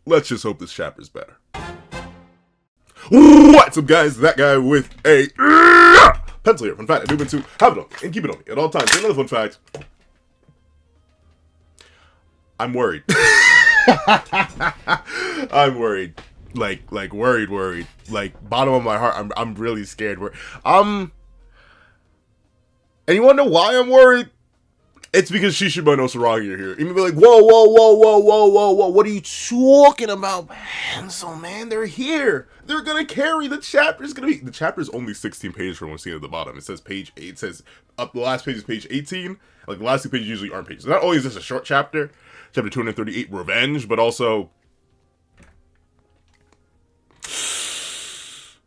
let's just hope this chapter's better. What's up, guys? That guy with a pencil here. Fun fact, I do mean to have it on me and keep it on me at all times. Another fun fact, I'm worried. I'm worried. Like worried. Like, bottom of my heart, I'm really scared. And you wanna know why I'm worried? It's because Shishiba and Osaragi are here. Even be like, whoa, what are you talking about, Pencil, man? They're here. They're gonna carry the chapter. The chapter's only 16 pages from what I'm seeing at the bottom. It says page 8. It says up the last page is page 18. Like, the last two pages usually aren't pages. So not only is this a short chapter, chapter 238, Revenge, but also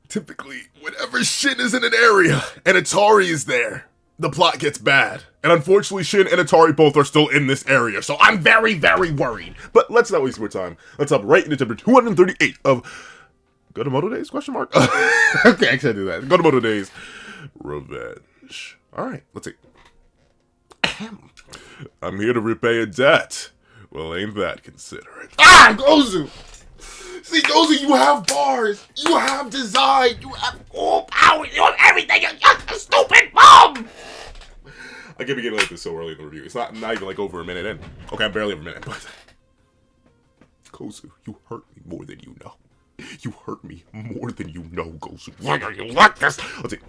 typically, whenever Shin is in an area and Atari is there, the plot gets bad. And unfortunately, Shin and Atari both are still in this area, so I'm very, very worried. But let's not waste more time. Let's hop right into chapter 238 of Sakamoto question mark? Okay, I can't do that. Sakamoto Days, Revenge. Alright, let's see. I'm here to repay a debt. Well, ain't that considerate? Ah, Gozu! See, Gozu, you have bars, you have design, you have all power, you have everything, you're just a stupid bum! I can't be getting like this so early in the review. It's not even like over a minute in. Okay, I'm barely over a minute, but Gozu, you hurt me more than you know. You hurt me more than you know, Gozu. Why are you like this? Let's see.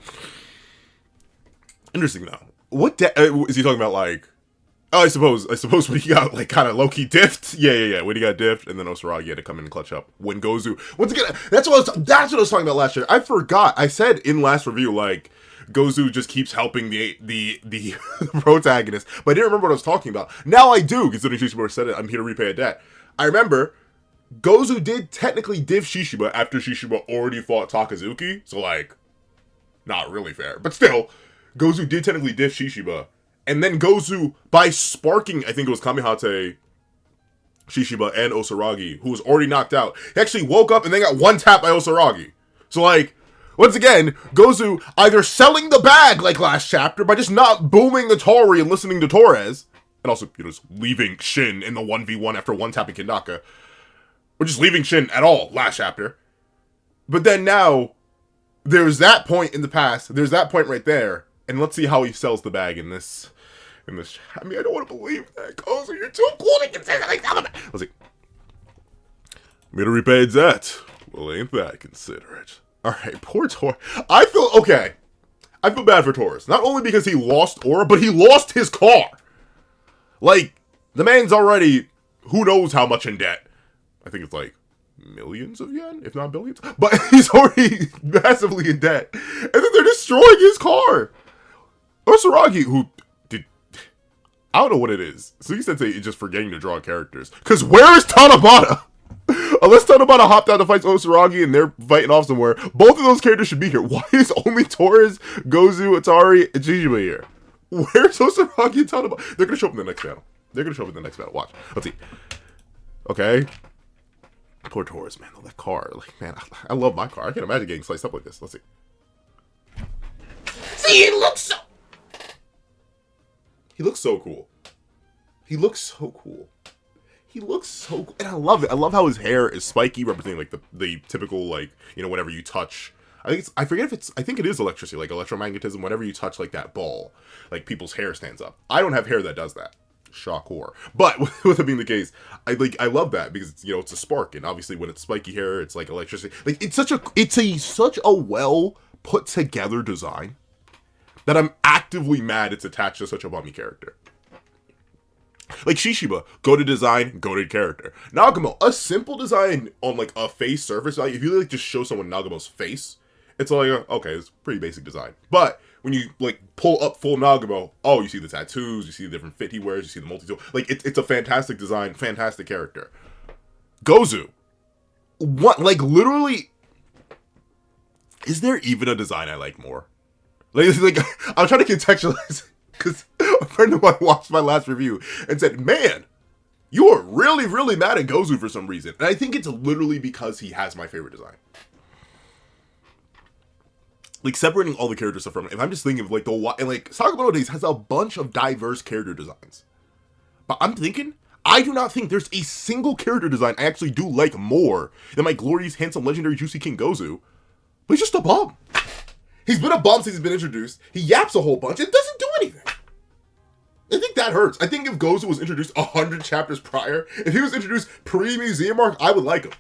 Interesting though. What is he talking about? Like, oh, I suppose when he got like kind of low key diffed. Yeah. When he got diffed, and then Osaragi had to come in and clutch up. When Gozu, once again, that's what I was talking about last year. I forgot. I said in last review, like, Gozu just keeps helping the protagonist, but I didn't remember what I was talking about. Now I do, considering Shishiba said it. I'm here to repay a debt. I remember Gozu did technically diff Shishiba after Shishiba already fought Takazuki, so like, not really fair, but still, Gozu did technically diff Shishiba, and then Gozu, by sparking, I think it was Kamihate, Shishiba, and Osaragi, who was already knocked out, he actually woke up and then got one tap by Osaragi. So like, once again, Gozu either selling the bag like last chapter by just not booming Atari and listening to Torres, and also, just leaving Shin in the 1v1 after one tapping Kindaka, or just leaving Shin at all last chapter. But then now, there's that point in the past, there's that point right there, and let's see how he sells the bag in this. I mean, I don't want to believe that, Gozu, you're too cool to consistently tell him that. Let's see. I'm gonna repay a debt. Well, ain't that considerate? Alright, poor Taurus. I feel bad for Taurus. Not only because he lost Aura, but he lost his car. Like, the man's already, who knows how much in debt. I think it's like millions of yen, if not billions. But he's already massively in debt. And then they're destroying his car. Osaragi, who did, I don't know what it is. So he said it's just forgetting to draw characters. Because where is Tanabata? Unless Tanabata hopped out to fight Osaragi and they're fighting off somewhere, both of those characters should be here. Why is only Torres, Gozu, Atari, and Shishiba here? Where's Osaragi and Tanabata? They're gonna show up in the next battle. Watch. Let's see. Okay. Poor Torres, man. That car. Like, man, I love my car. I can't imagine getting sliced up like this. Let's see. See, he looks so cool. He looks so cool. And I love it. I love how his hair is spiky, representing like the typical, like, whenever you touch, I think it is electricity, like electromagnetism. Whenever you touch like that ball, like people's hair stands up. I don't have hair that does that. Shocker. But with it being the case, I love that because it's a spark, and obviously when it's spiky hair, it's like electricity. Like, it's such a well put together design that I'm actively mad it's attached to such a bummy character. Like Shishiba, go to design, go to character. Nagamo, a simple design on like a face surface. Like, if you like just show someone Nagamo's face, it's like, okay, it's pretty basic design. But when you like pull up full Nagamo, oh, you see the tattoos, you see the different fit he wears, you see the multi-tool. Like, it's a fantastic design, fantastic character. Gozu, what, like, literally, is there even a design I like more? Like I'm trying to contextualize, because a friend of mine watched my last review and said, man, you are really, really mad at Gozu for some reason. And I think it's literally because he has my favorite design. Like, separating all the character stuff from it, if I'm just thinking of like Sakamoto Days has a bunch of diverse character designs. But I'm thinking, I do not think there's a single character design I actually do like more than my glorious, handsome, legendary, juicy King Gozu. But he's just a bum. He's been a bum since he's been introduced. He yaps a whole bunch. It doesn't do anything. I think that hurts. I think if Gozu was introduced 100 chapters prior, if he was introduced pre-Museum Arc, I would like him.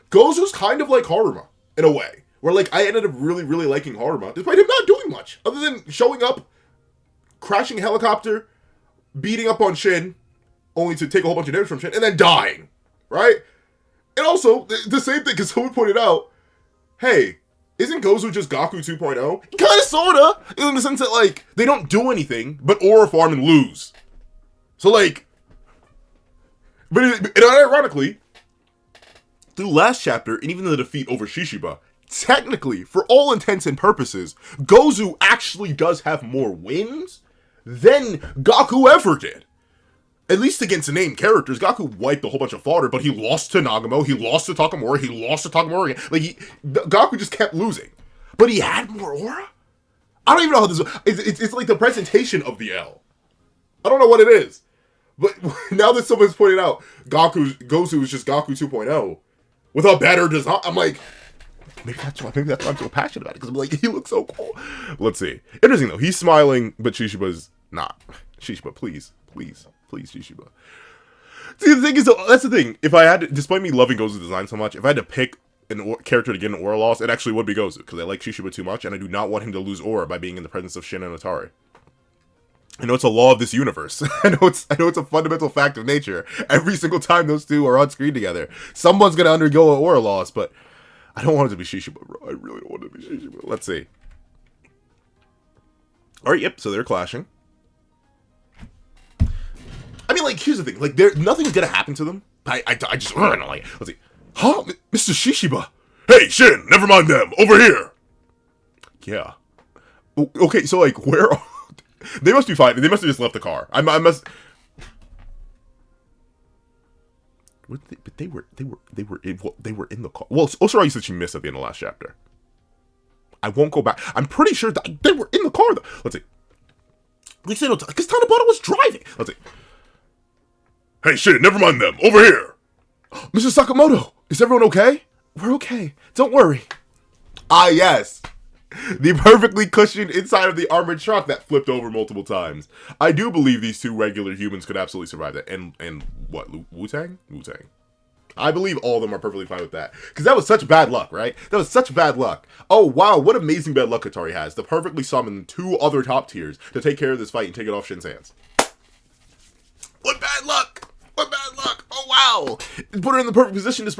Gozu's kind of like Haruma, in a way. Where, like, I ended up really, really liking Haruma, despite him not doing much. Other than showing up, crashing a helicopter, beating up on Shin, only to take a whole bunch of damage from Shin, and then dying. Right? And also, the same thing, because someone pointed out, hey, isn't Gozu just Gaku 2.0? Kinda, sorta, in the sense that, like, they don't do anything but aura farm and lose. So, like, but ironically, through last chapter, and even the defeat over Shishiba, technically, for all intents and purposes, Gozu actually does have more wins than Gaku ever did. At least against the named characters, Gaku wiped a whole bunch of fodder, but he lost to Nagamo, he lost to Takamura, he lost to Takamura again. Like, Gaku just kept losing. But he had more aura? I don't even know how this... It's like the presentation of the L. I don't know what it is. But now that someone's pointed out, Gozu is just Gaku 2.0, with a better design, I'm like... Maybe that's why I'm so passionate about it, because I'm like, he looks so cool. Let's see. Interesting, though. He's smiling, but Shishiba's not. Shishiba, please, Shishiba. See, the thing is, that's the thing. If I had to, despite me loving Gozu's design so much, if I had to pick a character to get an aura loss, it actually would be Gozu, because I like Shishiba too much, and I do not want him to lose aura by being in the presence of Shin and Atari. I know it's a law of this universe. I know it's a fundamental fact of nature. Every single time those two are on screen together, someone's gonna undergo an aura loss, but I don't want it to be Shishiba, bro. I really don't want it to be Shishiba. Let's see. Alright, yep, so they're clashing. I mean, like, here's the thing. Like, nothing's gonna happen to them. I just, like, let's see. Huh? Mr. Shishiba? Hey, Shin, never mind them. Over here. Yeah. Okay, so, like, where are... They must be fine. They must have just left the car. I must... But they were in the car. Well, Osaragi said she missed at the end of the last chapter. I won't go back. I'm pretty sure that they were in the car, though. Let's see. They said, because Tanabata was driving. Let's see. Hey, shit, never mind them. Over here. Mr. Sakamoto, is everyone okay? We're okay. Don't worry. Ah, yes. The perfectly cushioned inside of the armored truck that flipped over multiple times. I do believe these two regular humans could absolutely survive that. And what, Wu-Tang? Wu-Tang. I believe all of them are perfectly fine with that. Because that was such bad luck, right? That was such bad luck. Oh, wow, what amazing bad luck Atari has. To perfectly summon two other top tiers to take care of this fight and take it off Shin's hands. What bad luck! What bad luck! Oh, wow! Put her in the perfect position to...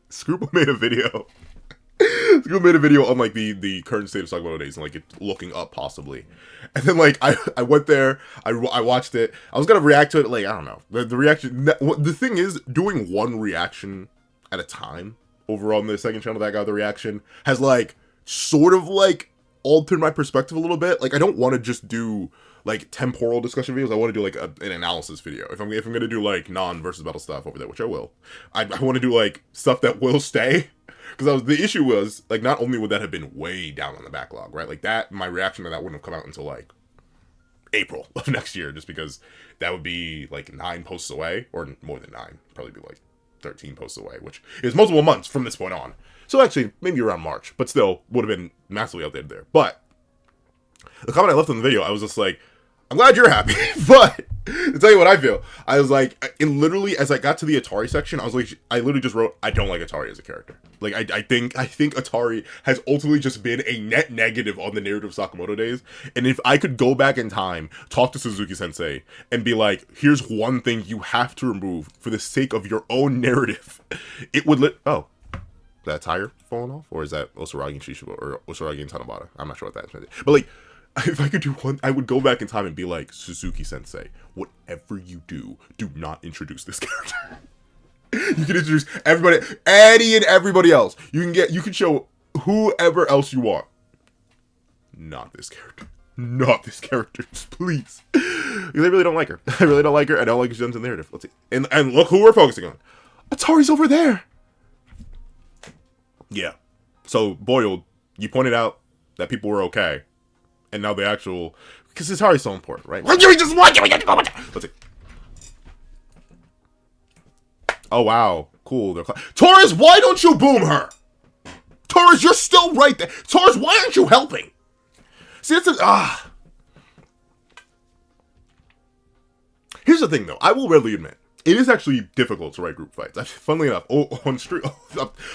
Screwball made a video. Screwball made a video on, like, the current state of Sakamoto days and, like, it looking up, possibly. And then, like, I went there, I watched it, I was gonna react to it, like, I don't know. The reaction... The thing is, doing one reaction at a time, over on the second channel that got the reaction, has, like, sort of, like, altered my perspective a little bit. Like, I don't want to just do... like, temporal discussion videos. I want to do, like, an analysis video. If I'm gonna do, like, non-versus battle stuff over there, which I will. I want to do, like, stuff that will stay. Because the issue was, like, not only would that have been way down on the backlog, right? Like, that, my reaction to that wouldn't have come out until, like, April of next year. Just because that would be, like, 9 posts away. Or more than 9. Probably be, like, 13 posts away. Which is multiple months from this point on. So, actually, maybe around March. But still, would have been massively outdated there. But, the comment I left on the video, I was just like, I'm glad you're happy, but to tell you what I feel, I was like, it literally, as I got to the Atari section, I was like, I literally just wrote, I don't like Atari as a character. Like, I think Atari has ultimately just been a net negative on the narrative of Sakamoto days, and if I could go back in time, talk to Suzuki-sensei, and be like, here's one thing you have to remove for the sake of your own narrative, it would oh, is that tire falling off? Or is that Osaragi and Shishiba, or Osaragi and Tanabata? I'm not sure what that is. But, like, if I could do one, I would go back in time and be like, Suzuki-sensei, whatever you do, do not introduce this character. You can introduce everybody, Eddie and everybody else. You can show whoever else you want. Not this character. Not this character, please. Because I really don't like her. I really don't like her. I don't like her in the narrative. Let's see. And look who we're focusing on. Atari's over there. Yeah. So, Boyle, you pointed out that people were okay. And now the actual Because Hitari's so important, right? Why do we just watch it? Let's see. Oh, wow. Cool. Taurus, why don't you boom her? Taurus, you're still right there. Taurus, why aren't you helping? See, that's Here's the thing, though. I will readily admit, it is actually difficult to write group fights. Funnily enough, on stream,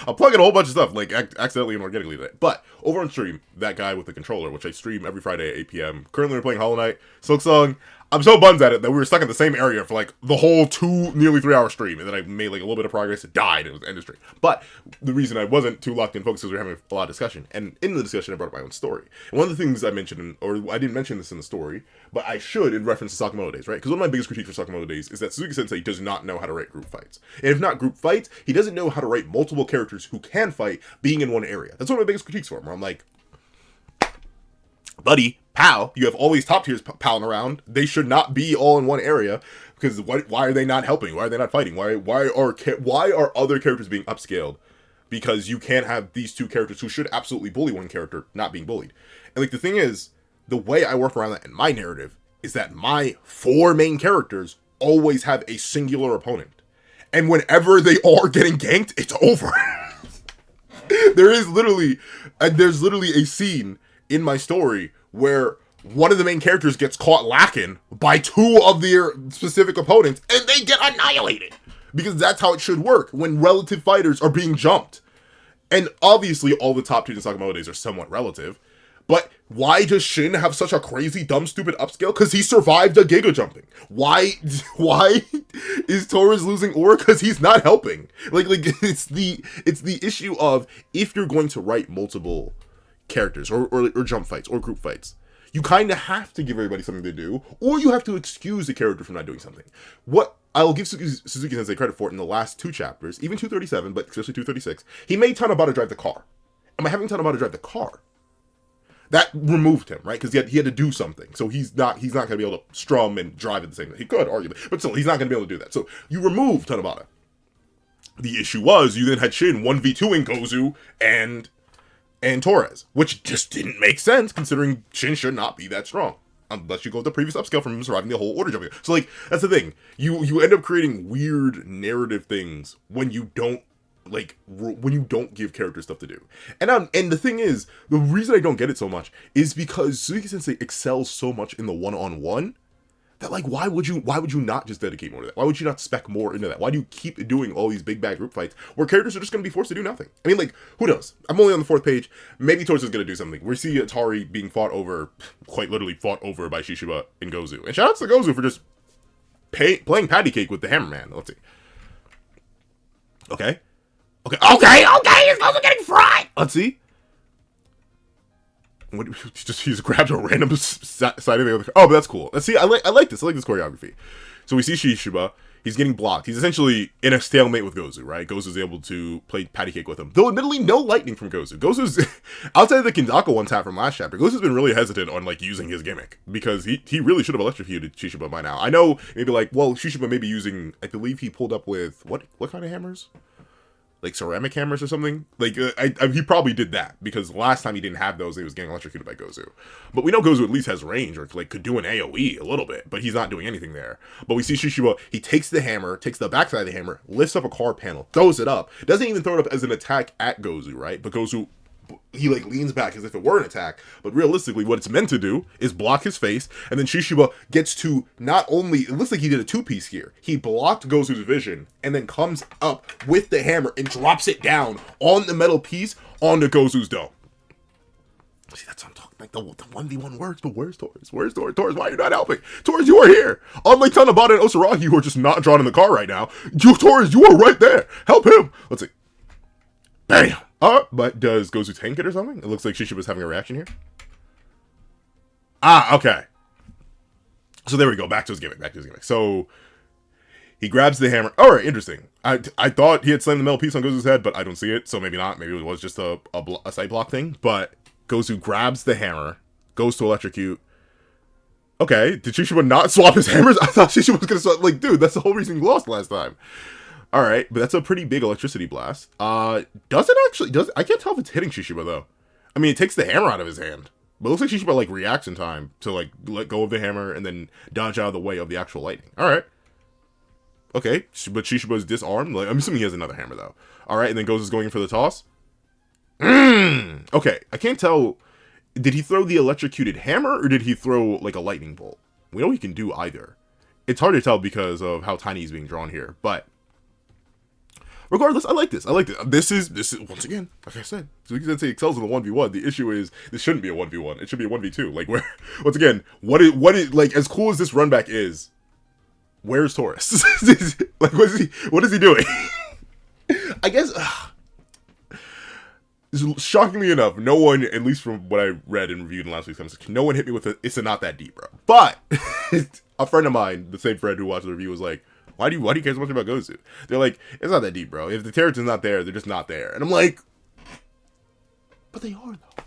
I'm plugging a whole bunch of stuff, like, accidentally and organically today. But, over on stream, that guy with the controller, which I stream every Friday at 8 p.m. Currently, we're playing Hollow Knight, Silksong. I'm so bummed at it that we were stuck in the same area for, like, the whole nearly 3 hour stream. And then I made, like, a little bit of progress. It died. It was the end of stream. But the reason I wasn't too locked in focus is we were having a lot of discussion. And in the discussion, I brought up my own story. And one of the things I mentioned, or I didn't mention this in the story, but I should in reference to Sakamoto Days, right? Because one of my biggest critiques for Sakamoto Days is that Suzuki-sensei does not know how to write group fights. And if not group fights, he doesn't know how to write multiple characters who can fight being in one area. That's one of my biggest critiques for him, where I'm like, buddy, pal, you have all these top tiers palling around. They should not be all in one area, because why are they not helping? Why are they not fighting? Why are other characters being upscaled? Because you can't have these two characters who should absolutely bully one character not being bullied. And like the thing is, the way I work around that in my narrative is that my 4 main characters always have a singular opponent. And whenever they are getting ganked, it's over. There's literally a scene in my story where one of the main characters gets caught lacking by 2 of their specific opponents, and they get annihilated. Because that's how it should work when relative fighters are being jumped. And obviously, all the top tiers in Sakamoto Days are somewhat relative. But why does Shin have such a crazy, dumb, stupid upscale? Because he survived a giga jumping. Why is Taurus losing aura? Because he's not helping. Like it's the issue of, if you're going to write multiple characters or jump fights or group fights, you kind of have to give everybody something to do, or you have to excuse the character from not doing something. What I'll give Suzuki-sensei credit for in the last 2 chapters, even 237, but especially 236, he made Tanabata drive the car. And by having Tanabata drive the car, that removed him, right? Because he had to do something. So he's not going to be able to strum and drive at the same time. He could, arguably, but still, he's not going to be able to do that. So you remove Tanabata. The issue was, you then had Shin 1v2ing Gozu and Torres, which just didn't make sense, considering Shin should not be that strong. Unless you go with the previous upscale from him surviving the whole order jumping. So, like, that's the thing. You end up creating weird narrative things when you don't give characters stuff to do. And the thing is, the reason I don't get it so much is because Suzuki-sensei excels so much in the one-on-one that, like, why would you not just dedicate more to that? Why would you not spec more into that? Why do you keep doing all these big bad group fights where characters are just going to be forced to do nothing? I mean, like, who knows? I'm only on the 4th page. Maybe Taurus is going to do something. We see Atari being quite literally fought over by Shishiba and Gozu. And shout out to Gozu for just playing patty cake with the Hammerman. Let's see. Okay. He's also getting fried. Let's see. He just grabbed a random side of the other. Oh, but that's cool. Let's see. I like this. I like this choreography. So we see Shishiba. He's getting blocked. He's essentially in a stalemate with Gozu, right? Gozu's able to play patty cake with him. Though, admittedly, no lightning from Gozu. Gozu's, outside of the Kindako one tap from last chapter, Gozu's been really hesitant on, like, using his gimmick. Because he really should have electrocuted Shishiba by now. I know, maybe like, well, Shishiba may be using, I believe he pulled up with, what kind of hammers? Like ceramic hammers or something. Like, he probably did that, because last time he didn't have those, he was getting electrocuted by Gozu. But we know Gozu at least has range, or like could do an AoE a little bit, but he's not doing anything there. But we see Shishiba, he takes the hammer, takes the backside of the hammer, lifts up a car panel, throws it up, doesn't even throw it up as an attack at Gozu, right? But Gozu, he like leans back as if it were an attack, but realistically what it's meant to do is block his face, and then Shishiba gets to not only, it looks like he did a 2-piece here, he blocked Gozu's vision, and then comes up with the hammer and drops it down on the metal piece onto Gozu's dome. See, that's what I'm talking about, the 1v1 works, but where's Taurus? Where's Taurus? Taurus, why are you not helping? Taurus, you are here! Unlike Tanabata and Osaragi, who are just not drawn in the car right now, Taurus, you are right there! Help him! Let's see. Bam! But does Gozu tank it or something? It looks like Shishiba's having a reaction here. Okay. So there we go. Back to his gimmick. So he grabs the hammer. All right, interesting. I thought he had slammed the metal piece on Gozu's head, but I don't see it. So maybe not. Maybe it was just a side block thing. But Gozu grabs the hammer, goes to electrocute. Okay, did Shishiba not swap his hammers? I thought Shishiba was going to swap. Like, dude, that's the whole reason he lost last time. All right, but that's a pretty big electricity blast. Does it actually? I can't tell if it's hitting Shishiba though. I mean, it takes the hammer out of his hand, But it looks like Shishiba like reacts in time to like let go of the hammer and then dodge out of the way of the actual lightning. All right. Okay, but Shishiba's disarmed. Like, I'm assuming he has another hammer though. All right, and then Gozu's going in for the toss. Okay, I can't tell. Did he throw the electrocuted hammer or did he throw like a lightning bolt? We know he can do either. It's hard to tell because of how tiny he's being drawn here, but regardless, I like this. I like this. This is once again, like I said, Suzuki Sensei excels in the 1v1. The issue is this shouldn't be a 1v1. It should be a 1v2. Like where once again, what is like as cool as this run back is, where's Taurus? Like what is he doing? I guess shockingly enough, no one, at least from what I read and reviewed in last week's episode, no one hit me with it's a not that deep, bro. But a friend of mine, the same friend who watched the review, was like, why do you care so much about Gozu? They're like, it's not that deep, bro. If the character's not there, they're just not there. And I'm like, but they are though.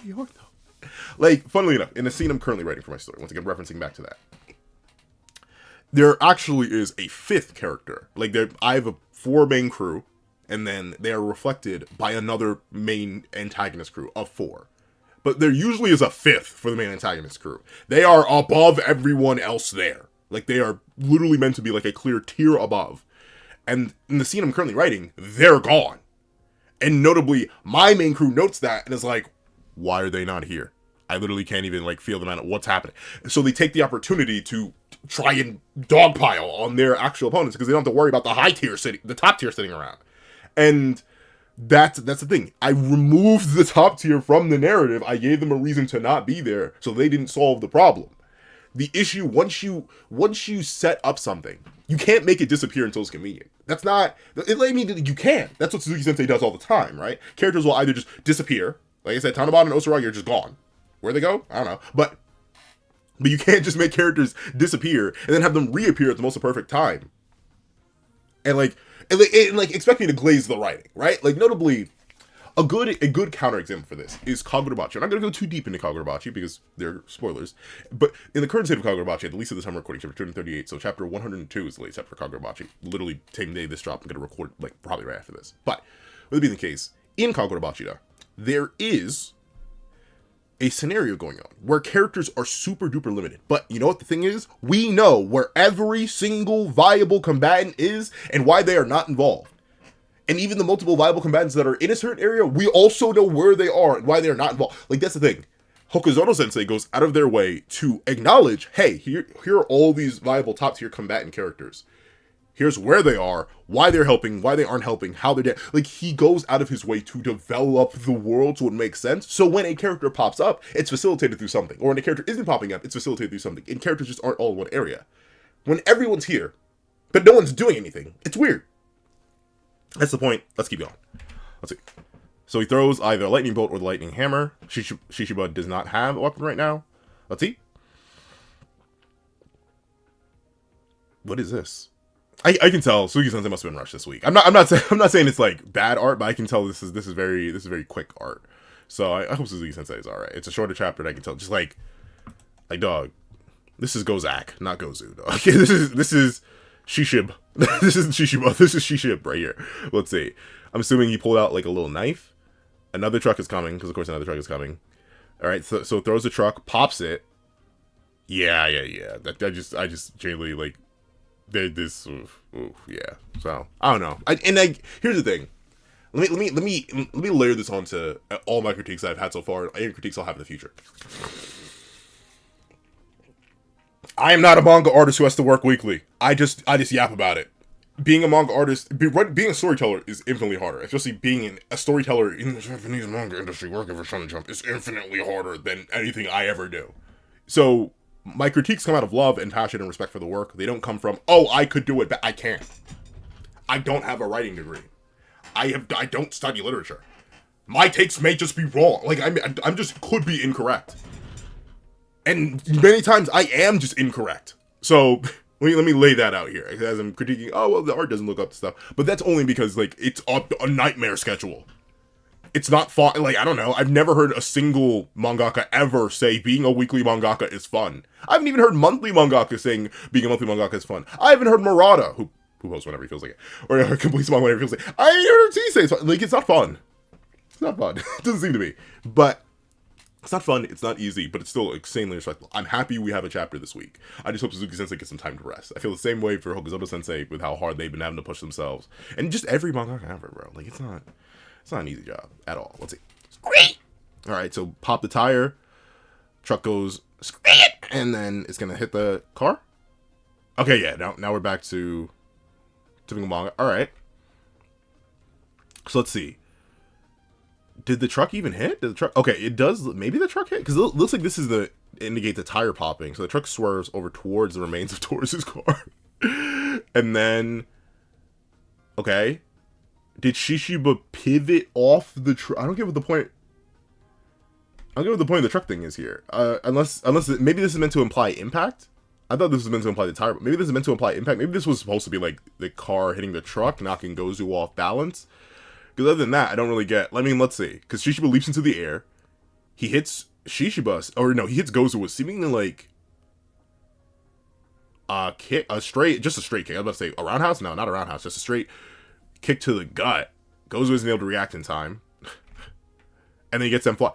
They are though. Like, funnily enough, in a scene I'm currently writing for my story, once again referencing back to that, there actually is a fifth character. Like, I have a 4 main crew, and then they are reflected by another main antagonist crew of 4. But there usually is a 5th for the main antagonist crew. They are above everyone else there. Like, they are literally meant to be like a clear tier above. And in the scene I'm currently writing, they're gone. And notably, my main crew notes that and is like, why are they not here? I literally can't even like feel them out. What's happening? So they take the opportunity to try and dogpile on their actual opponents because they don't have to worry about the top tier sitting around. And that's the thing. I removed the top tier from the narrative. I gave them a reason to not be there, so they didn't solve the problem. The issue, once you set up something, you can't make it disappear until it's convenient. That's not, I mean, you can't. That's what Suzuki Sensei does all the time, right? Characters will either just disappear. Like I said, Tanabata and Osaragi are just gone. Where they go? I don't know. But you can't just make characters disappear and then have them reappear at the most perfect time. And expect me to glaze the writing, right? Like, notably, a good counterexample for this is Kagurabachi. I'm not going to go too deep into Kagurabachi because they're spoilers. But in the current state of Kagurabachi, at least at the time I'm recording, chapter 238, so chapter 102 is the latest chapter for Kagurabachi. Literally, same day this dropped, I'm going to record, like, probably right after this. But, with it being the case, in Kagurabachi, there is a scenario going on where characters are super duper limited. But you know what the thing is? We know where every single viable combatant is and why they are not involved. And even the multiple viable combatants that are in a certain area, we also know where they are and why they are not involved. Like, that's the thing. Hokuzono Sensei goes out of their way to acknowledge, hey, here are all these viable top tier combatant characters. Here's where they are, why they're helping, why they aren't helping, how they're dead. Like, he goes out of his way to develop the world so it makes sense. So when a character pops up, it's facilitated through something. Or when a character isn't popping up, it's facilitated through something. And characters just aren't all in one area. When everyone's here, but no one's doing anything, it's weird. That's the point. Let's keep going. Let's see. So he throws either a lightning bolt or the lightning hammer. Shishiba does not have a weapon right now. Let's see. What is this? I can tell Suzuki Sensei must have been rushed this week. I'm not saying it's like bad art, but I can tell this is very quick art. So I hope Suzuki Sensei is alright. It's a shorter chapter and I can tell just like dog, this is Gozak, not Gozu, dog. Okay, this is Shishib. This isn't Shishiba, this is Shishib right here. Let's see. I'm assuming he pulled out like a little knife. Another truck is coming, because of course another truck is coming. Alright, so throws the truck, pops it. Yeah. I just genuinely like yeah. So I don't know. Here's the thing. Let me layer this onto all my critiques that I've had so far, and critiques I'll have in the future. I am not a manga artist who has to work weekly. I just yap about it. Being a manga artist, being a storyteller is infinitely harder. Especially being a storyteller in the Japanese manga industry working for Shonen Jump is infinitely harder than anything I ever do. So my critiques come out of love and passion and respect for the work. They don't come from, oh, I could do it, but I can't. I don't have a writing degree. I don't study literature. My takes may just be wrong. Like, I'm just could be incorrect. And many times I am just incorrect. So let me lay that out here. As I'm critiquing, oh, well, the art doesn't look up to stuff. But that's only because, like, it's a nightmare schedule. It's not fun. Like, I don't know. I've never heard a single mangaka ever say being a weekly mangaka is fun. I haven't even heard monthly mangaka saying being a monthly mangaka is fun. I haven't heard Murata, who posts whenever he feels like it, or completes manga whenever he feels like it. I heard T say it's fun. Like, it's not fun. It's not fun. It doesn't seem to be. But It's not fun, it's not easy, but it's still insanely respectful. I'm happy we have a chapter this week. I just hope Suzuki Sensei gets some time to rest. I feel the same way for Hokuzoto Sensei with how hard they've been having to push themselves. And just every manga ever, bro. Like, it's not an easy job at all. Let's see. Screet! Alright, so pop the tire. Truck goes, screet! And then it's gonna hit the car. Okay, yeah, now we're back to typical manga. Alright. So let's see. Did the truck even hit? Did the truck? Okay, it does. Maybe the truck hit because it looks like this is the indicate the tire popping. So the truck swerves over towards the remains of Taurus's car, and then, okay, did Shishiba pivot off the truck? I don't get what the point. I don't get what the point of the truck thing is here. Unless maybe this is meant to imply impact. I thought this was meant to imply the tire, but maybe this is meant to imply impact. Maybe this was supposed to be like the car hitting the truck, knocking Gozu off balance. Because other than that, I don't really get. I mean, let's see. Because Shishiba leaps into the air. He hits Shishiba, or no, he hits Gozu with seemingly like a kick, just a straight kick. I was about to say a roundhouse. No, not a roundhouse. Just a straight kick to the gut. Gozu isn't able to react in time, and then he gets them fly.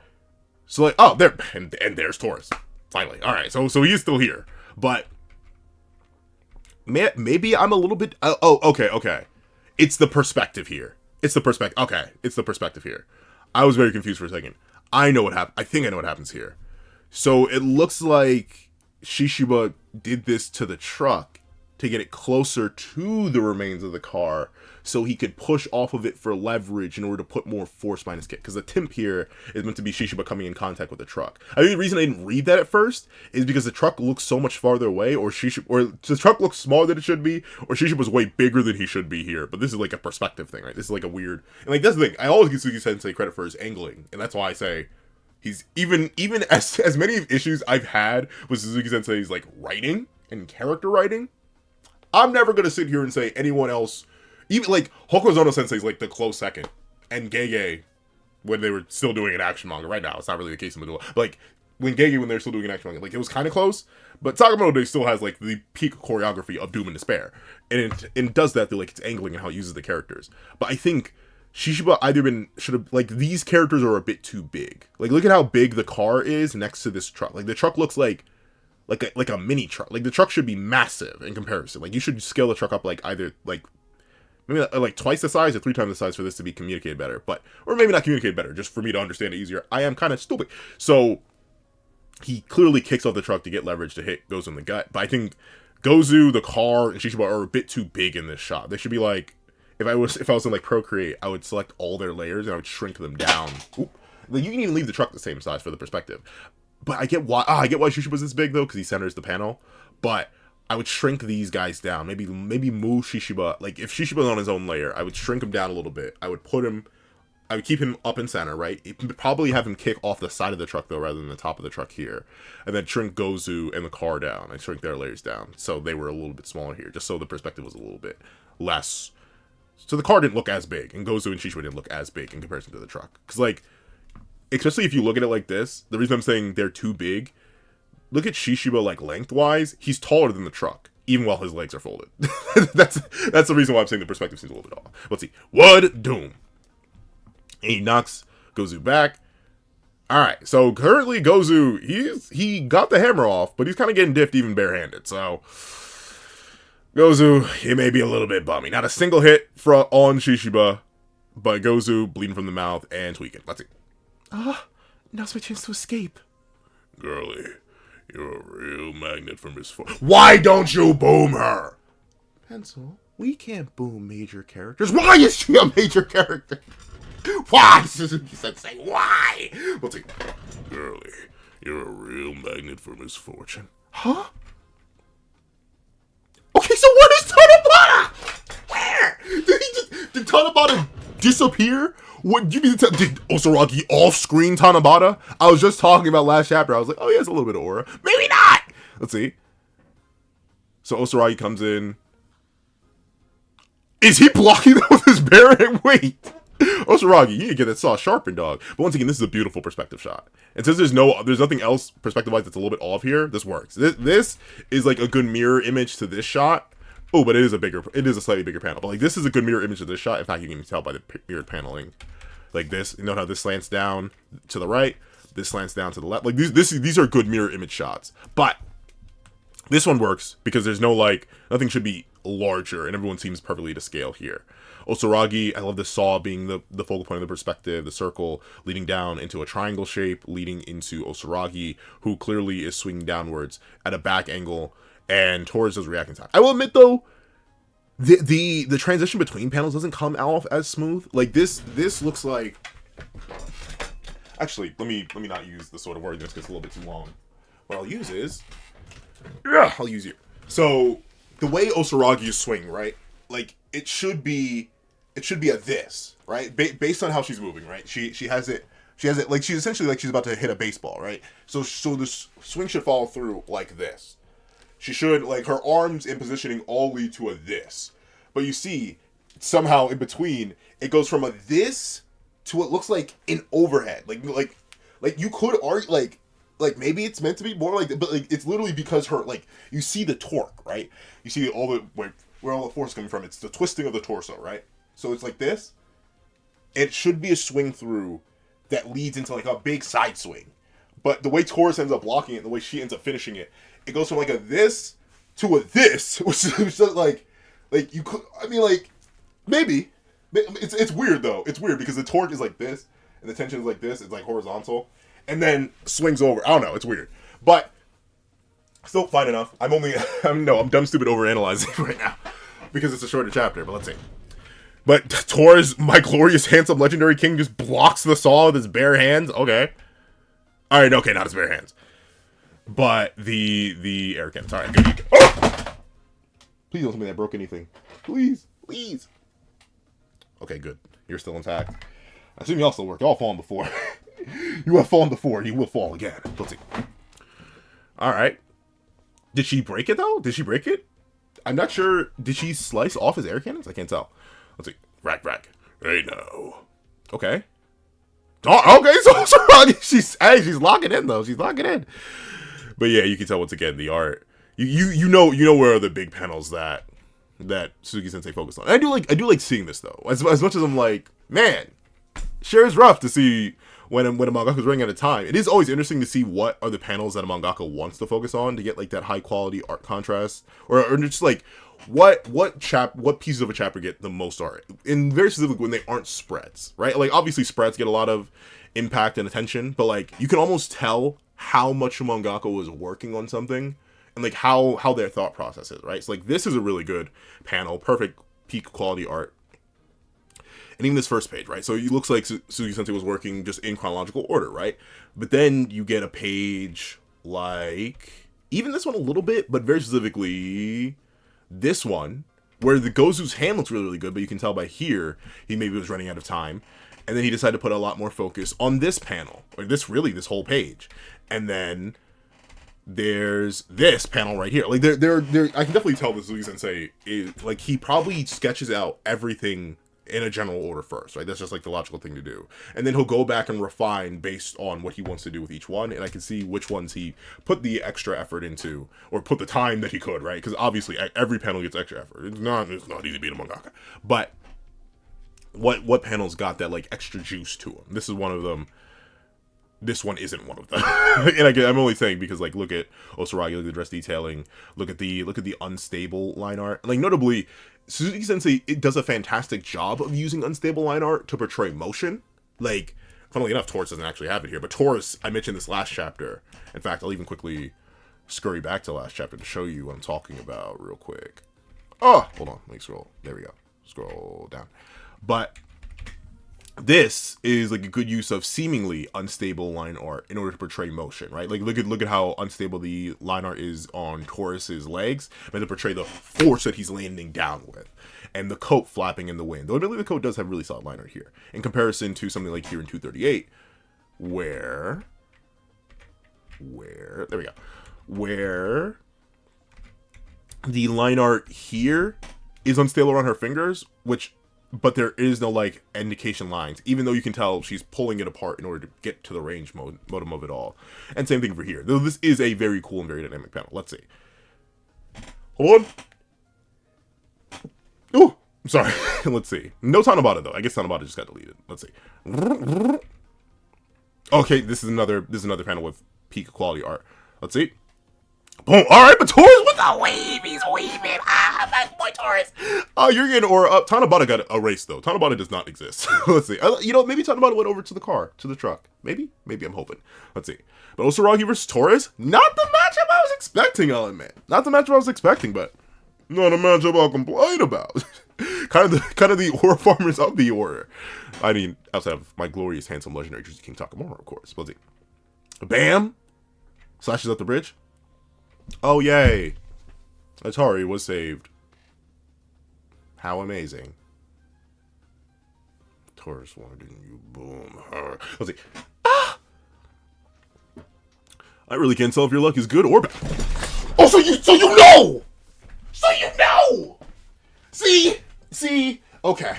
So like, oh, there, and there's Taurus. Finally, all right. So he's still here, but maybe I'm a little bit. Okay. It's the perspective here. It's the perspective. Okay, it's the perspective here. I was very confused for a second. I know what happened. I think I know what happens here. So it looks like Shishiba did this to the truck to get it closer to the remains of the car so he could push off of it for leverage in order to put more force minus kick. Because the temp here is meant to be Shishiba coming in contact with the truck. I mean, the reason I didn't read that at first is because the truck looks so much farther away, or the truck looks smaller than it should be, or Shishiba's way bigger than he should be here. But this is like a perspective thing, right? This is like a weird, and like that's the thing. I always give Suzuki Sensei credit for his angling, and that's why I say he's even as many issues I've had with Suzuki Sensei's like writing and character writing. I'm never gonna sit here and say anyone else. Even like Hokuzono Sensei's like the close second, and Gege when they were still doing an action manga. Right now, it's not really the case in Madula. But like when they were still doing an action manga, like it was kind of close. But Sakamoto still has like the peak choreography of Doom and Despair, and it does that through like its angling and how it uses the characters. But I think Shishiba should have like these characters are a bit too big. Like look at how big the car is next to this truck. Like the truck looks like a mini truck. Like the truck should be massive in comparison. Like you should scale the truck up like either like maybe like twice the size or 3 times the size for this to be communicated better, or maybe not communicated better, just for me to understand it easier. I am kind of stupid. So he clearly kicks off the truck to get leverage to hit Gozu in the gut. But I think Gozu, the car, and Shishiba are a bit too big in this shot. They should be like, if I was in like Procreate, I would select all their layers and I would shrink them down. Oop. Like you can even leave the truck the same size for the perspective. But I get why Shishiba's this big though, because he centers the panel. But I would shrink these guys down. Maybe move Shishiba. Like if Shishiba's on his own layer, I would shrink him down a little bit. I would keep him up in center, right? Probably have him kick off the side of the truck though, rather than the top of the truck here, and then shrink Gozu and the car down. I shrink their layers down, so they were a little bit smaller here, just so the perspective was a little bit less. So the car didn't look as big, and Gozu and Shishiba didn't look as big in comparison to the truck. Because like, especially if you look at it like this, the reason I'm saying they're too big. Look at Shishiba, like, lengthwise. He's taller than the truck, even while his legs are folded. that's the reason why I'm saying the perspective seems a little bit off. Let's see. Wood Doom. And he knocks Gozu back. Alright, so currently Gozu, he got the hammer off, but he's kind of getting diffed even barehanded. So, Gozu, he may be a little bit bummy. Not a single hit on Shishiba, but Gozu bleeding from the mouth and tweaking. Let's see. Now's my chance to escape. Girlie. You're a real magnet for misfortune. Why don't you boom her? Pencil, we can't boom major characters. Why is she a major character? Why? Suzuki Sensei, why? Let's see. Girlie, you're a real magnet for misfortune. Huh? Okay, so what is Tanabata? Where? Did Tanabata disappear? What do you mean? Did Osaragi off-screen Tanabata? I was just talking about last chapter. I was like, oh, he has a little bit of aura. Maybe not! Let's see. So Osaragi comes in. Is he blocking them with his bare hand? Wait. Osaragi, you need to get that saw sharpened, dog. But once again, this is a beautiful perspective shot. And since there's nothing else perspective-wise that's a little bit off here, this works. This is like a good mirror image to this shot. Oh, but it is a slightly bigger panel. But like this is a good mirror image of this shot. In fact, you can even tell by the mirrored paneling. Like this, you know how this slants down to the right? This slants down to the left. Like these are good mirror image shots. But this one works because there's no like, nothing should be larger and everyone seems perfectly to scale here. Osaragi, I love the saw being the focal point of the perspective, the circle leading down into a triangle shape, leading into Osaragi, who clearly is swinging downwards at a back angle, and Taurus does reacting time. I will admit though, the transition between panels doesn't come off as smooth. Like this looks like, actually, let me not use the sort of word because it's a little bit too long. What I'll use is, I'll use you. So the way Osaragi is swinging, right? Like it should be a this, right? Based on how she's moving, right? She has it like she's essentially like she's about to hit a baseball, right? So this swing should follow through like this. She should, like, her arms and positioning all lead to a this. But you see, somehow in between, it goes from a this to what looks like an overhead. Like you could argue, like maybe it's meant to be more like, but like it's literally because her, like, you see the torque, right? You see all the, where all the force is coming from. It's the twisting of the torso, right? So it's like this. It should be a swing through that leads into like a big side swing. But the way Taurus ends up blocking it, and the way she ends up finishing it, it goes from like a this to a this, which is like you could, I mean, like, maybe. It's weird though. It's weird because the torque is like this, and the tension is like this. It's like horizontal, and then swings over. I don't know. It's weird, but still fine enough. I'm dumb stupid overanalyzing right now because it's a shorter chapter. But let's see. But Taurus, my glorious, handsome, legendary king, just blocks the saw with his bare hands. Okay. All right. Okay, not his bare hands. But the air cannon. Sorry. Oh! Please don't tell me I broke anything. Please. Okay, good. You're still intact. I assume y'all still work. Y'all fallen before. You have fallen before, and you will fall again. Let's see. Alright. Did she break it, though? Did she break it? I'm not sure. Did she slice off his air cannons? I can't tell. Let's see. Rack. Hey, no. Okay. Oh, okay, so she's locking in, though. She's locking in. But yeah, you can tell once again the art. You know where are the big panels that Suzuki Sensei focused on. And I do like seeing this though. As much as I'm like, man, sure is rough to see when a mangaka's running out of time. It is always interesting to see what are the panels that a mangaka wants to focus on to get like that high quality art contrast, or just like what pieces of a chapter get the most art. And very specifically when they aren't spreads, right? Like obviously spreads get a lot of impact and attention, but like you can almost tell how much a mangaka was working on something and like how their thought process is, right? So like this is a really good panel, perfect peak quality art. And even this first page, right? So it looks like Suzuki Sensei was working just in chronological order, right? But then you get a page like even this one a little bit, but very specifically this one where the Gozu's hand looks really, really good, but you can tell by here he maybe was running out of time. And then he decided to put a lot more focus on this panel, or this whole page. And then there's this panel right here. Like there I can definitely tell that Suzuki Sensei is like, he probably sketches out everything in a general order first, right? That's just like the logical thing to do. And then he'll go back and refine based on what he wants to do with each one. And I can see which ones he put the extra effort into, or put the time that he could, right? Because obviously every panel gets extra effort. It's not easy to beat a mangaka. But what panels got that like extra juice to them? This is one of them. This one isn't one of them. And I'm only saying because like look at Osaragi, look at the dress detailing, look at the unstable line art. Like notably, Suzuki Sensei, it does a fantastic job of using unstable line art to portray motion. Like, funnily enough, Taurus doesn't actually have it here, but Taurus, I mentioned this last chapter. In fact, I'll even quickly scurry back to last chapter to show you what I'm talking about real quick. Oh, hold on, let me scroll. There we go. Scroll down. But this is like a good use of seemingly unstable line art in order to portray motion, right? Like look at how unstable the line art is on Taurus's legs, but to portray the force that he's landing down with, and the coat flapping in the wind. Though I believe the coat does have really solid line art here, in comparison to something like here in 238, where there we go, where the line art here is unstable around her fingers, but there is no like indication lines, even though you can tell she's pulling it apart in order to get to the range modem of it all. And same thing for here, though this is a very cool and very dynamic panel. Let's see. Hold on. Oh, I'm sorry. Let's see. No Tanabata though. I guess Tanabata just got deleted. Let's see. Okay, this is another panel with peak quality art. Let's see. Boom. All right, but Taurus with the weave. He's weaving. Ah, my boy Taurus. Oh, you're getting or up. Tanabata got erased though. Tanabata does not exist. Let's see. You know, maybe Tanabata went over to the car, to the truck. Maybe I'm hoping. Let's see. But Osaragi versus Taurus, not the matchup I was expecting, Ellen, man. Not the matchup I was expecting, but not a matchup I'll complain about. kind of the Aura farmers of the Order. I mean, outside of my glorious, handsome, legendary King Sakamoto, of course. Let's see. Bam! Slashes up the bridge. Oh, yay. Atari was saved. How amazing. Taurus, why didn't you boom her? Let's see. Ah! I really can't tell if your luck is good or bad. Oh, so you know! So you know! See? Okay.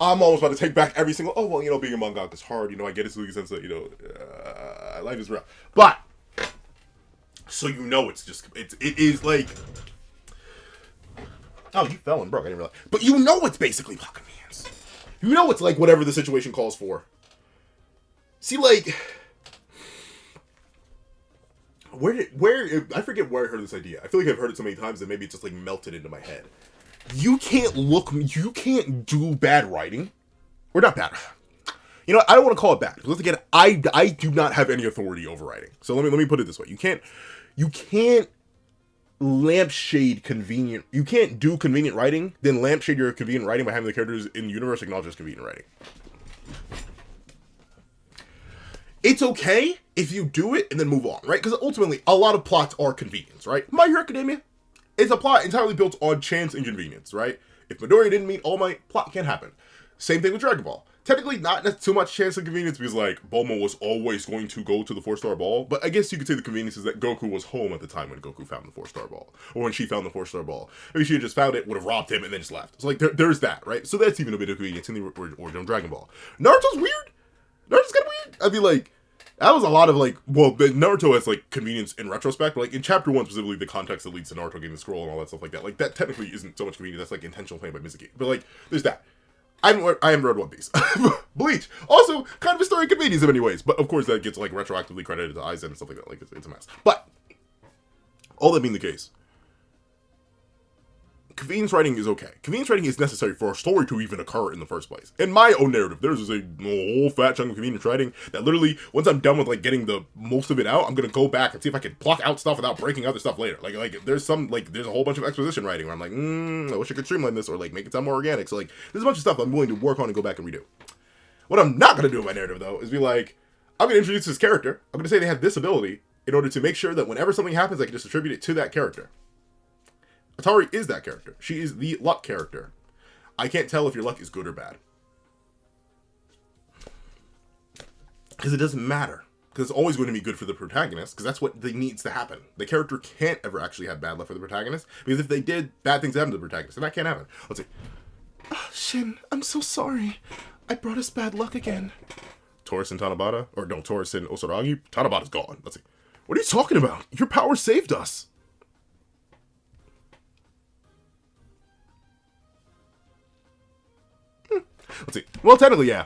I'm almost about to take back every single, oh, well, you know, being a manga is hard. You know, I get it to the sense that, you know, life is real. But, so you know it is like, oh, you fell and broke, I didn't realize. But you know it's basically blocking the hands. You know it's like whatever the situation calls for. See, like, I forget where I heard this idea. I feel like I've heard it so many times that maybe it just like melted into my head. You can't do bad writing. Or not bad. You know, I don't want to call it bad. Because again, I do not have any authority over writing. So let me put it this way. You can't lampshade convenient. You can't do convenient writing, then lampshade your convenient writing by having the characters in the universe acknowledge as convenient writing. It's okay if you do it and then move on, right? Because ultimately, a lot of plots are convenience, right? My Hero Academia is a plot entirely built on chance and convenience, right? If Midoriya didn't meet All Might, plot can't happen. Same thing with Dragon Ball. Technically, not too much chance and convenience because, like, Bulma was always going to go to the 4-star ball. But I guess you could say the convenience is that Goku was home at the time when Goku found the 4-star ball. Or when she found the 4-star ball. Maybe she had just found it, would have robbed him, and then just left. So, like, there's that, right? So that's even a bit of convenience in the original Dragon Ball. Naruto's weird. Naruto's kind of weird. I mean, like, that was a lot of, like, well, Naruto has, like, convenience in retrospect, but, like, in Chapter 1, specifically, the context that leads to Naruto getting the scroll and all that stuff like that, like, that technically isn't so much convenience, that's, like, intentional playing by Mizuki. But, like, there's that. I haven't read One Piece. Bleach. Also, kind of a story of convenience in many ways, but, of course, that gets, like, retroactively credited to Aizen and stuff like that, like, it's a mess. But, all that being the case, convenience writing is okay. Convenience writing is necessary for a story to even occur in the first place. In my own narrative, there's a whole fat chunk of convenience writing that literally, once I'm done with, like, getting the most of it out, I'm gonna go back and see if I can pluck out stuff without breaking other stuff later. Like there's a whole bunch of exposition writing where I'm like, I wish I could streamline this, or, like, make it sound more organic. So, like, there's a bunch of stuff I'm willing to work on and go back and redo. What I'm not gonna do in my narrative, though, is be like, I'm gonna introduce this character, I'm gonna say they have this ability, in order to make sure that whenever something happens, I can just attribute it to that character. Atari is that character. She is the luck character. I can't tell if your luck is good or bad. Because it doesn't matter. Because it's always going to be good for the protagonist, because that's what needs to happen. The character can't ever actually have bad luck for the protagonist, because if they did, bad things happen to the protagonist, and that can't happen. Let's see. Oh, Shin, I'm so sorry. I brought us bad luck again. Taurus and Tanabata? Or no, Taurus and Osaragi? Tanabata's gone. Let's see. What are you talking about? Your power saved us. Let's see. Well, technically, yeah.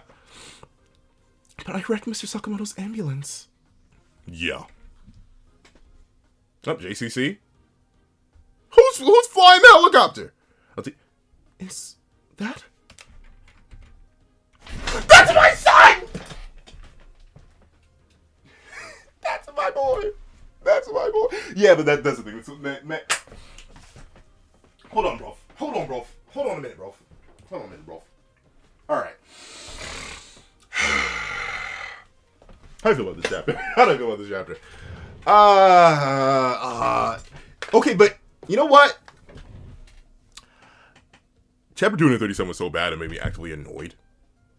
But I wrecked Mr. Sakamoto's ambulance. Yeah. Oh, JCC? Who's flying the helicopter? Let's see. Is that? That's my son! That's my boy. That's my boy. Yeah, but that's the thing. It's, man. Hold on, bro. Hold on a minute, bro. Alright. How do I feel about this chapter? Okay, but you know what? Chapter 237 was so bad it made me actively annoyed.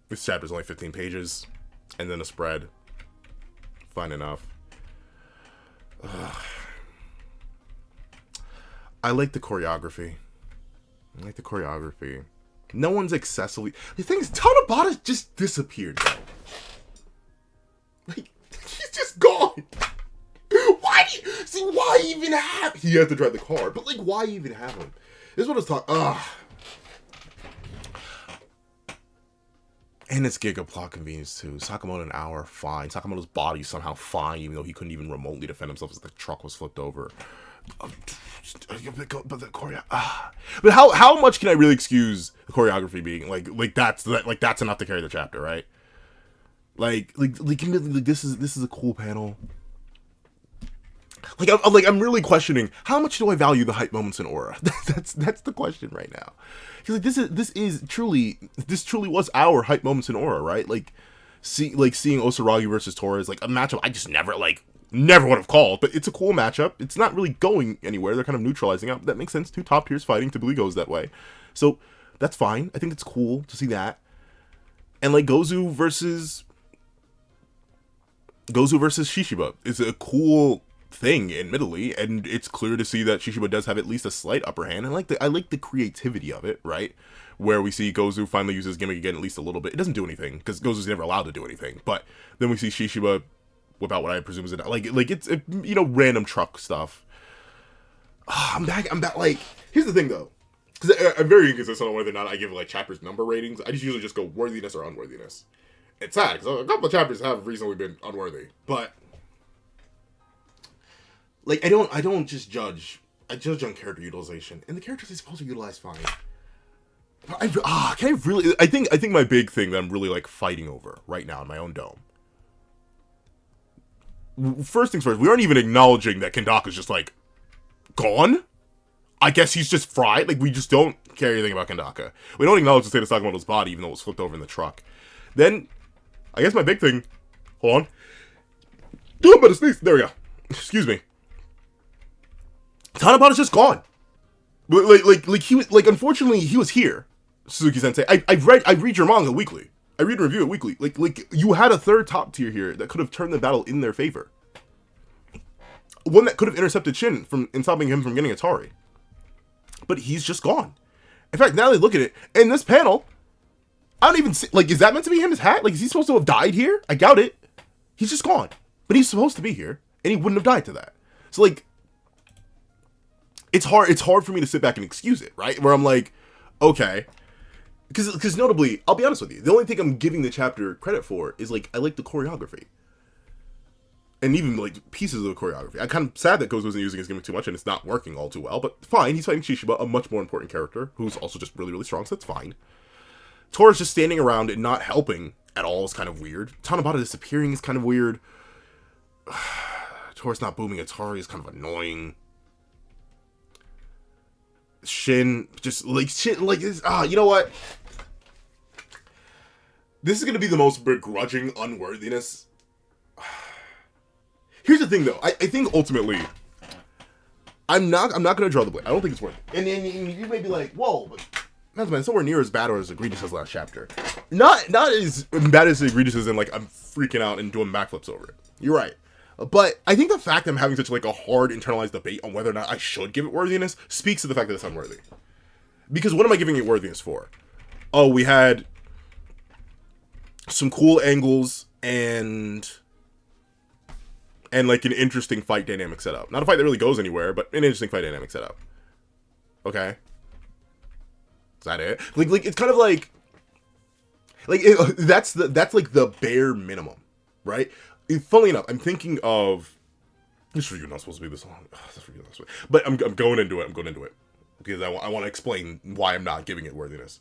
This chapter's only 15 pages, and then a spread. Fine enough. I like the choreography. No one's excessively... The thing is, Tanabata just disappeared, though. Like, he's just gone. Why even have... He had to drive the car, but, like, why even have him? This is what I was talking... And it's giga plot convenience too. Sakamoto an hour, fine. Sakamoto's body somehow fine, even though he couldn't even remotely defend himself as the truck was flipped over. But the choreo, but how much can I really excuse the choreography being that's enough to carry the chapter, right? Like this is a cool panel. I'm really questioning how much do I value the hype moments in Aura. that's the question right now. Because this truly was our hype moments in Aura, right? Seeing Osaragi versus Taurus, like a matchup I just never would have called, but it's a cool matchup. It's not really going anywhere. They're kind of neutralizing out. That makes sense. Two top tiers fighting typically goes that way, so that's fine. I think it's cool to see that. And Gozu versus Shishiba is a cool thing, admittedly, and it's clear to see that Shishiba does have at least a slight upper hand. And I like the creativity of it, right? Where we see Gozu finally use his gimmick again at least a little bit. It doesn't do anything because Gozu's never allowed to do anything, but then we see Shishiba without what I presume is it's random truck stuff. I'm back. Here's the thing though, because I'm very inconsistent on whether or not I give chapters number ratings. I just usually just go worthiness or unworthiness. It's sad because a couple of chapters have recently been unworthy, but I don't just judge. I judge on character utilization, and the characters are supposed to utilize fine. I think my big thing that I'm really fighting over right now in my own dome. First things first, we aren't even acknowledging that Kendaka's just gone. I guess he's just fried. We just don't care anything about Kendaka. We don't acknowledge the state of Sakamoto's body, even though it was flipped over in the truck. Then, I guess my big thing. Hold on. I'm about to sneeze. There we go. Excuse me. Tanabata's just gone. He was unfortunately he was here, Suzuki Sensei. I read your manga weekly. I read and review it weekly. You had a third top tier here that could have turned the battle in their favor. One that could have intercepted Shin and stopping him from getting Atari. But he's just gone. In fact, now they look at it, in this panel, I don't even see, is that meant to be him, his hat? Is he supposed to have died here? I doubt it. He's just gone. But he's supposed to be here, and he wouldn't have died to that. So, it's hard for me to sit back and excuse it, right? Where I'm okay. Because notably, I'll be honest with you, the only thing I'm giving the chapter credit for is, I like the choreography. And even, pieces of the choreography. I'm kind of sad that Gozu isn't using his gimmick too much, and it's not working all too well, but fine, he's fighting Shishiba, a much more important character, who's also just really, really strong, so that's fine. Taurus just standing around and not helping at all is kind of weird. Tanabata disappearing is kind of weird. Taurus not booming Atari is kind of annoying. Shin, just, you know what? This is going to be the most begrudging unworthiness. Here's the thing, though. I think, ultimately, I'm not going to draw the blade. I don't think it's worth it. And you may be whoa, but that's man, somewhere near as bad or as egregious as last chapter. Not as bad as egregious as in, I'm freaking out and doing backflips over it. You're right. But I think the fact that I'm having such, a hard internalized debate on whether or not I should give it worthiness speaks to the fact that it's unworthy. Because what am I giving it worthiness for? Oh, we had some cool angles and an interesting fight dynamic setup. Not a fight that really goes anywhere, but an interesting fight dynamic setup. Okay. Is that it? It's kind of that's the bare minimum, right? Funnily enough, I'm thinking of this review not supposed to be this long. But I'm going into it. Because I want to explain why I'm not giving it worthiness.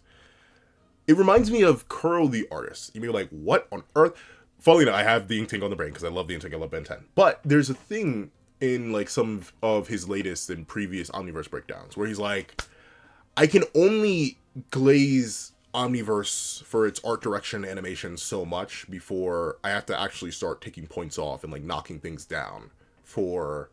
It reminds me of Kuro the artist. You may be what on earth? Funnily enough, I have the Inkling on the brain because I love the Inkling. I love Ben 10. But there's a thing in some of his latest and previous Omniverse breakdowns where he's I can only glaze Omniverse for its art direction and animation so much before I have to actually start taking points off and knocking things down for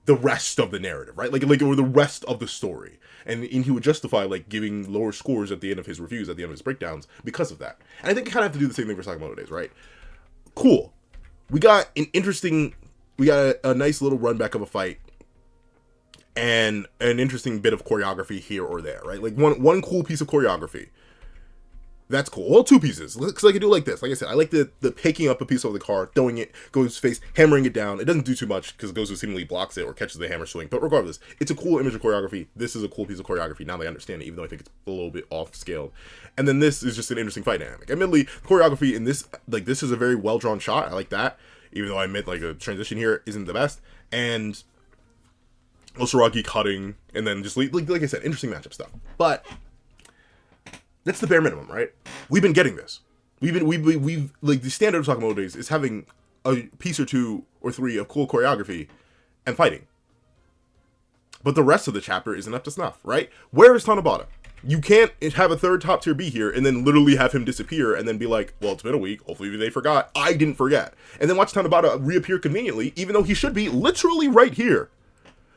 the rest of the narrative, right? Or the rest of the story. And he would justify giving lower scores at the end of his reviews, at the end of his breakdowns, because of that. And I think I kind of have to do the same thing for Sakamotodays, right? Cool. We got a nice little run back of a fight and an interesting bit of choreography here or there, right? One cool piece of choreography. That's cool. Well, two pieces. Because I can do like this. Like I said, I like the picking up a piece of the car, throwing it, Gozu's face, hammering it down. It doesn't do too much because Gozu seemingly blocks it or catches the hammer swing. But regardless, it's a cool image of choreography. This is a cool piece of choreography. Now they understand it, even though I think it's a little bit off scale. And then this is just an interesting fight dynamic. Admittedly, choreography in this, like, this is a very well drawn shot. I like that. Even though I admit, like, a transition here isn't the best. And Osaragi cutting, and then just, like I said, interesting matchup stuff. But that's the bare minimum, right? We've been getting this. We've like, the standard of Sakamoto Days is having a piece or two or three of cool choreography and fighting. But the rest of the chapter isn't up to snuff, right? Where is Tanabata? You can't have a third top tier B here and then literally have him disappear and then be like, well, it's been a week. Hopefully they forgot. I didn't forget. And then watch Tanabata reappear conveniently, even though he should be literally right here.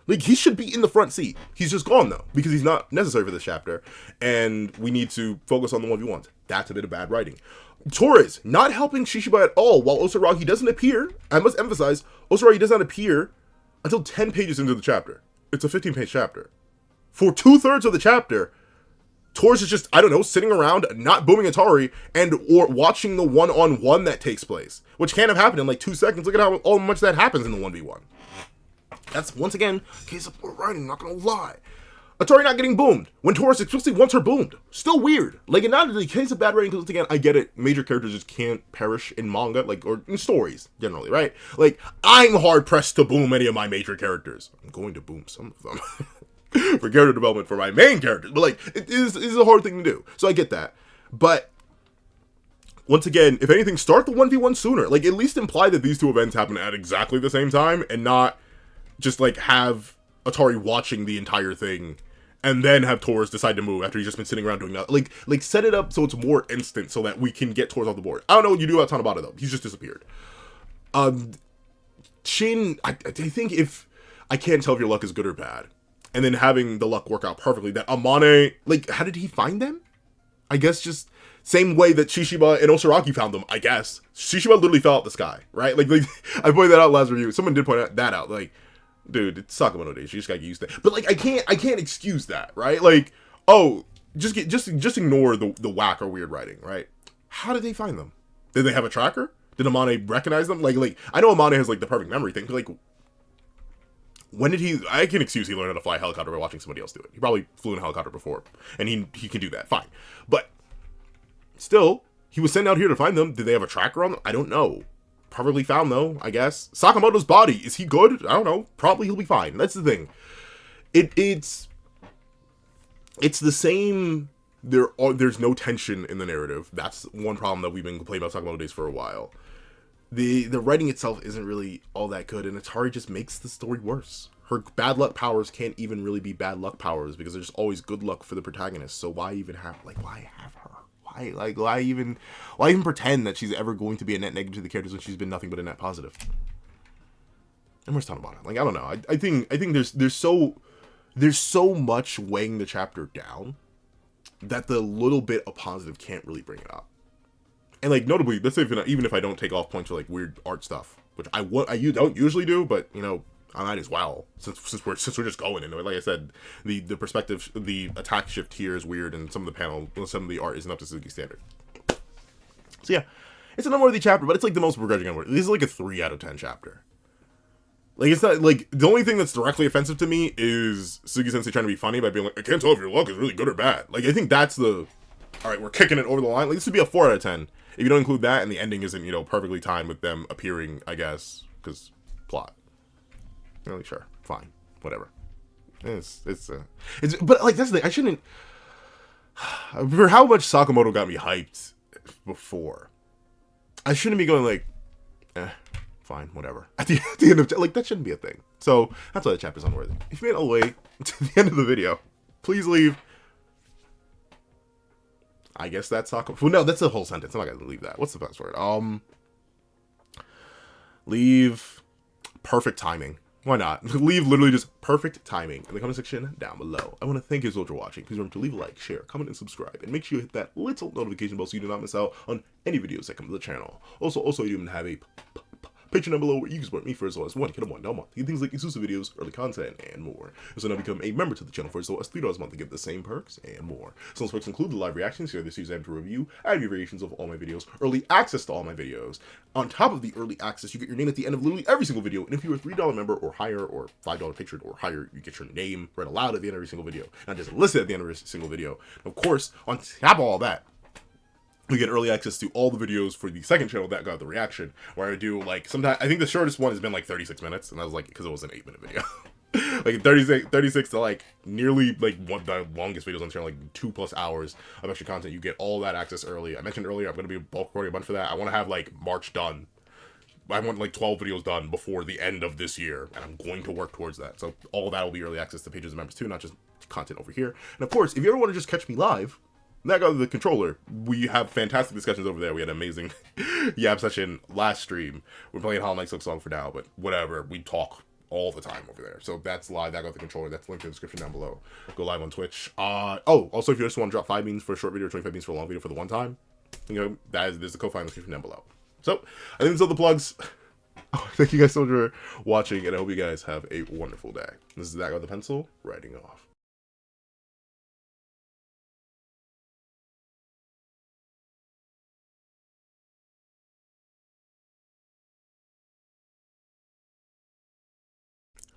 Like, he should be in the front seat. He's just gone, though, because he's not necessary for this chapter. And we need to focus on the 1v1s. That's a bit of bad writing. Taurus, not helping Shishiba at all, while Osaragi doesn't appear. I must emphasize, Osaragi does not appear until 10 pages into the chapter. It's a 15-page chapter. For 2/3 of the chapter, Taurus is just, I don't know, sitting around, not booming Atari, or watching the one-on-one that takes place. Which can't have happened in, like, 2 seconds. Look at how much that happens in the 1v1. That's, once again, case of poor writing, not gonna lie. Atari not getting boomed, when Taurus explicitly wants her boomed. Still weird. Like, in not the case of bad writing, because, again, I get it, major characters just can't perish in manga, like, or in stories, generally, right? Like, I'm hard-pressed to boom any of my major characters. I'm going to boom some of them. For character development for my main characters. But, like, it is a hard thing to do. So I get that. But once again, if anything, start the 1v1 sooner. Like, at least imply that these two events happen at exactly the same time, and not just, like, have Atari watching the entire thing, and then have Taurus decide to move after he's just been sitting around doing nothing. Like, set it up so it's more instant, so that we can get Taurus off the board. I don't know what you do about Tanabata, though. He's just disappeared. Shin, I think if, I can't tell if your luck is good or bad. And then having the luck work out perfectly, that Amane, like, how did he find them? I guess just same way that Shishiba and Osaragi found them, I guess. Shishiba literally fell out the sky, right? Like I pointed that out last review. Someone did point that out. Like, dude, it's Sakamoto Days. You just gotta get used to it. But, like, I can't excuse that, right? Like, oh, just ignore the whack or weird writing, right? How did they find them? Did they have a tracker? Did Amane recognize them? Like, I know Amane has, like, the perfect memory thing, but, like, when did he, I can excuse he learned how to fly a helicopter by watching somebody else do it. He probably flew in a helicopter before, and he can do that, fine. But, still, he was sent out here to find them. Did they have a tracker on them? I don't know. Perfectly found, though, I guess. Sakamoto's body, is he good? I don't know. Probably he'll be fine. That's the thing. It's the same, there's no tension in the narrative. That's one problem that we've been complaining about Sakamoto Days for a while. The writing itself isn't really all that good, and Atari just makes the story worse. Her bad luck powers can't even really be bad luck powers, because there's always good luck for the protagonist. So why even have, like, why have her? Why even pretend that she's ever going to be a net negative to the characters when she's been nothing but a net positive? And where's Tanabata? Like, I don't know. I think there's so much weighing the chapter down that the little bit of positive can't really bring it up. And, like, notably, let's say even if I don't take off points for, like, weird art stuff, which I don't usually do, but, you know, I might as well, since we're just going into it. Like I said, the perspective, the attack shift here is weird, and some of the art isn't up to Suzuki standard. So yeah, it's an unworthy chapter, but it's, like, the most begrudging unworthy. This is, like, a 3 out of 10 chapter. Like, it's not, like, the only thing that's directly offensive to me is Suzuki Sensei trying to be funny by being like, I can't tell if your luck is really good or bad. Like, I think that's alright, we're kicking it over the line. Like, this would be a 4 out of 10. If you don't include that, and the ending isn't, you know, perfectly timed with them appearing, I guess, because plot. Really, sure, fine, whatever. But, like, that's the thing. I shouldn't. For how much Sakamoto got me hyped before, I shouldn't be going like, fine, whatever. At the end of, like, that shouldn't be a thing. So that's why the chapter's unworthy. If you made it all the way to the end of the video, please leave. I guess that's Sakamoto. Well, no, that's the whole sentence. I'm not gonna leave that. What's the best word? Leave perfect timing. Why not? Leave literally just perfect timing in the comment section down below. I want to thank you so much for watching. Please remember to leave a like, share, comment, and subscribe. And make sure you hit that little notification bell so you do not miss out on any videos that come to the channel. Also, you even have a Patreon down below where you can support me for as low as $1 a month. You get things like exclusive videos, early content, and more. So now become a member to the channel for as low as $3 a month to get the same perks and more. Some of those perks include the live reactions here this series I have to review, ad variations of all my videos, early access to all my videos. On top of the early access, you get your name at the end of literally every single video, and if you're a $3 member or higher, or $5 patron or higher, you get your name read aloud at the end of every single video, not just listed at the end of every single video. And of course, on top of all that, we get early access to all the videos for the second channel that got the reaction, where I do, like, sometimes, I think the shortest one has been like 36 minutes, and I was like, because it was an 8-minute video. Like 36 to like nearly like one the longest videos on the channel, like 2+ hours of extra content. You get all that access early. I mentioned earlier I'm going to be bulk recording a bunch for that. I want to have like March done. I want like 12 videos done before the end of this year, and I'm going to work towards that. So all that will be early access to pages and members too, not just content over here. And of course, if you ever want to just catch me live, that got the controller. We have fantastic discussions over there. We had an amazing Yab session last stream. We're playing Hollow Knight Silk Song for now, but whatever. We talk all the time over there. So that's live. That got the controller. That's linked in the description down below. Go live on Twitch. Oh, also if you just want to drop 5 beans for a short video or 25 beans for a long video for the one time, you know, there's the Ko-Fi in the description down below. So I think that's all the plugs. Oh, thank you guys so much for watching, and I hope you guys have a wonderful day. This is That Guy with the Pencil, writing off.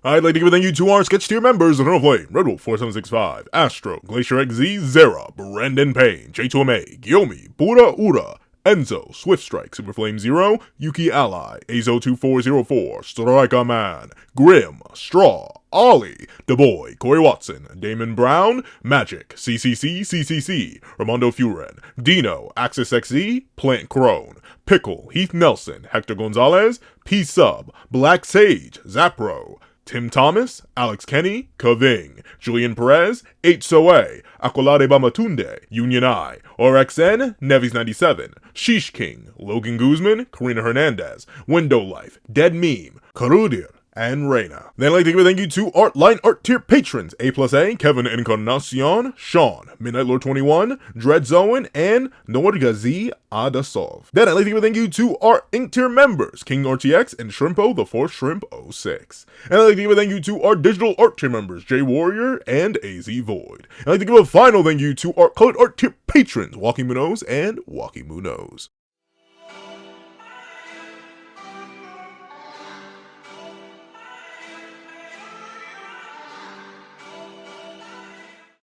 I'd like to give a thank you to our sketch tier members: Eternal Flame, Red Wolf 4765, Astro, Glacier XZ, Zera, Brandon Payne, J2MA, Gyomi, Buddha Ura, Enzo, Swift Strike, Super Flame Zero, Yuki Ally, Azo2404, Striker Man, Grim, Straw, Ollie, The Boy, Corey Watson, Damon Brown, Magic, CCC, Ramondo Furen, Dino, Axis XZ, Plant Crone, Pickle, Heath Nelson, Hector Gonzalez, P-Sub, Black Sage, Zapro, Tim Thomas, Alex Kenny, Kaving, Julian Perez, H-Soe, Akolade Bamatunde, Union I, RXN, Nevis97, Sheesh King, Logan Guzman, Karina Hernandez, Window Life, Dead Meme, Karudir, and Reina. Then I'd like to give a thank you to Artline Art Tier patrons: A+A, Kevin Encarnacion, Sean, Midnight Lord 21, Dread Zoen, and Norgazi Adasov. Then I'd like to give a thank you to our Ink Tier members: King RTX and Shrimpo the 4th Shrimp 06. And I'd like to give a thank you to our Digital Art Tier members: J Warrior and AZ Void. And I'd like to give a final thank you to our Colored Art Tier patrons: Walking Munoz and Walking Munoz.